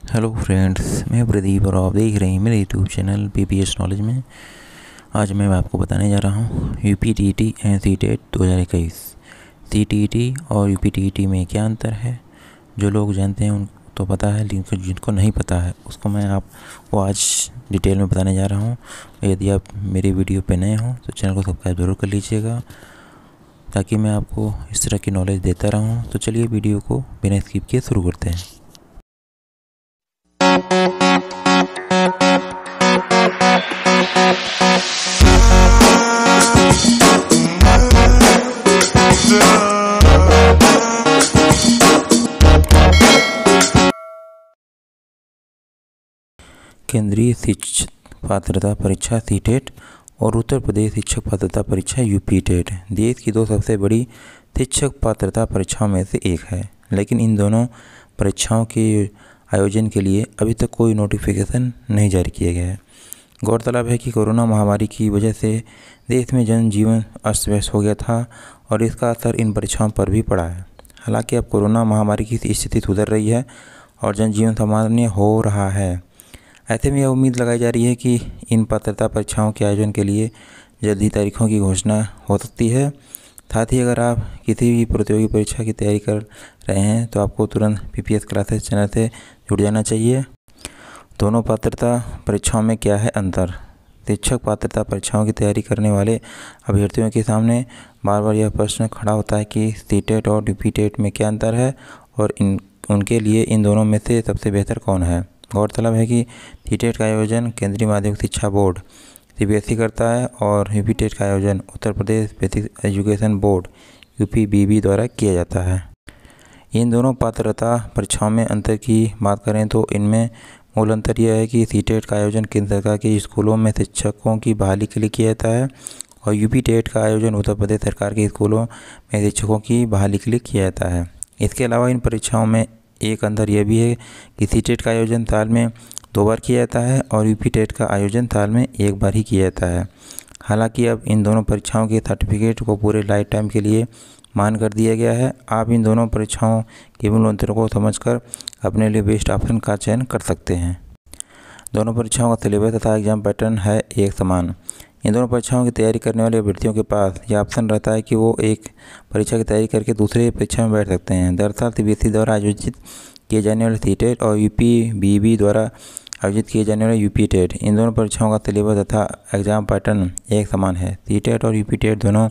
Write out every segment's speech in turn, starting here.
Hello friends, मैं प्रदीप और आप देख रहे हैं मेरे यूट्यूब चैनल पीपीएस नॉलेज में। आज मैं आपको बताने जा रहा हूँ यूपीटीईटी एंड सीटेट 2021। सीटीईटी और यूपीटीईटी में क्या अंतर है, जो लोग जानते हैं उनको तो पता है, लेकिन जिनको नहीं पता है उसको मैं आपको आज डिटेल में बताने जा रहा हूँ। यदि आप मेरी वीडियो पे नए हों तो चैनल को सब्सक्राइब जरूर कर लीजिएगा, ताकि मैं आपको इस तरह की नॉलेज देता रहूँ। तो चलिए वीडियो को बिना स्किप किए शुरू करते हैं। केंद्रीय शिक्षक पात्रता परीक्षा सीटेट और उत्तर प्रदेश शिक्षक पात्रता परीक्षा यूपीटेट देश की दो सबसे बड़ी शिक्षक पात्रता परीक्षाओं में से एक है, लेकिन इन दोनों परीक्षाओं के आयोजन के लिए अभी तक कोई नोटिफिकेशन नहीं जारी किया गया है। गौरतलब है कि कोरोना महामारी की वजह से देश में जनजीवन अस्त व्यस्त हो गया था और इसका असर इन परीक्षाओं पर भी पड़ा है। हालांकि अब कोरोना महामारी की स्थिति सुधर रही है और जनजीवन सामान्य हो रहा है। ऐसे में यह उम्मीद लगाई जा रही है कि इन पात्रता परीक्षाओं के आयोजन के लिए जल्द ही तारीखों की घोषणा हो सकती है। साथ ही अगर आप किसी भी प्रतियोगी परीक्षा की तैयारी कर रहे हैं तो आपको तुरंत पीपीएस क्लासेस चैनल से जुड़ जाना चाहिए। दोनों पात्रता परीक्षाओं में क्या है अंतर? शिक्षक पात्रता परीक्षाओं की तैयारी करने वाले अभ्यर्थियों के सामने बार बार यह प्रश्न खड़ा होता है कि सीटेट और यूपीटेट में क्या अंतर है और उनके लिए इन दोनों में से सबसे बेहतर कौन है। गौरतलब है कि सीटेट का आयोजन केंद्रीय माध्यमिक शिक्षा बोर्ड सीबीएसई करता है और यूपीटेट का आयोजन Uttar Pradesh basic education board यूपीबीबी द्वारा किया जाता है। इन दोनों पात्रता परीक्षाओं में अंतर की बात करें तो इनमें मूल अंतर यह है कि सीटेट का आयोजन केंद्र सरकार के स्कूलों में शिक्षकों की बहाली के लिए किया जाता है और यूपीटेट का आयोजन उत्तर प्रदेश सरकार के स्कूलों में शिक्षकों की बहाली के लिए किया जाता है। इसके अलावा इन परीक्षाओं में एक अंतर यह भी है कि सीटेट का आयोजन साल में 2 बार किया जाता है और यूपीटेट का आयोजन साल में 1 बार ही किया जाता है। हालांकि अब इन दोनों परीक्षाओं के सर्टिफिकेट को पूरे लाइफ टाइम के लिए मान कर दिया गया है। आप इन दोनों परीक्षाओं के मूल अंतरों को समझकर अपने लिए बेस्ट ऑप्शन का चयन कर सकते हैं। दोनों परीक्षाओं का सिलेबस तथा एग्जाम पैटर्न है एक समान। इन दोनों परीक्षाओं की तैयारी करने वाले अभ्यर्थियों के पास यह ऑप्शन रहता है कि वो एक परीक्षा की तैयारी करके दूसरे परीक्षा में बैठ सकते हैं। दरअसल सीबीएसई द्वारा आयोजित किए जाने वाले सीटेट और यूपीबीबी द्वारा आयोजित किए जाने वाले यूपीटेट, इन दोनों परीक्षाओं का सिलेबस तथा एग्जाम पैटर्न एक समान है। सीटेट और यूपीटेट दोनों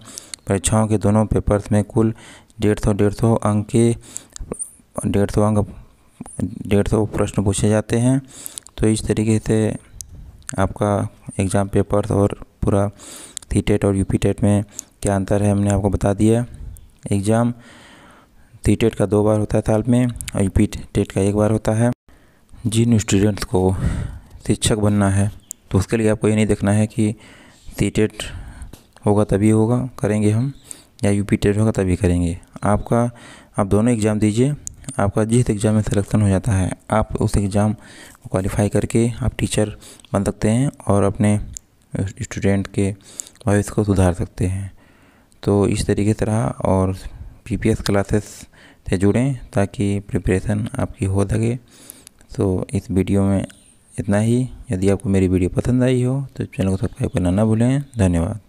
परीक्षाओं के दोनों पेपर्स में कुल 150 प्रश्न पूछे जाते हैं। तो इस तरीके से आपका एग्ज़ाम पेपर्स और पूरा सीटेट और यूपीटेट में क्या अंतर है हमने आपको बता दिया। एग्ज़ाम सीटेट का 2 बार होता है साल में और यूपीटेट का 1 बार होता है। जिन स्टूडेंट्स को शिक्षक बनना है तो उसके लिए आपको ये नहीं देखना है कि सीटेट होगा तभी होगा करेंगे हम या यूपीटेट होगा तभी करेंगे। आप दोनों एग्ज़ाम दीजिए। आपका जिस एग्ज़ाम में सिलेक्शन हो जाता है आप उस एग्ज़ाम को क्वालिफाई करके आप टीचर बन सकते हैं और अपने स्टूडेंट के भविष्य को सुधार सकते हैं। तो इस तरीके से रहा और पीपीएस क्लासेस से जुड़ें ताकि प्रिपरेशन आपकी हो सके। तो इस वीडियो में इतना ही। यदि आपको मेरी वीडियो पसंद आई हो तो चैनल को सब्सक्राइब करना ना भूलें। धन्यवाद।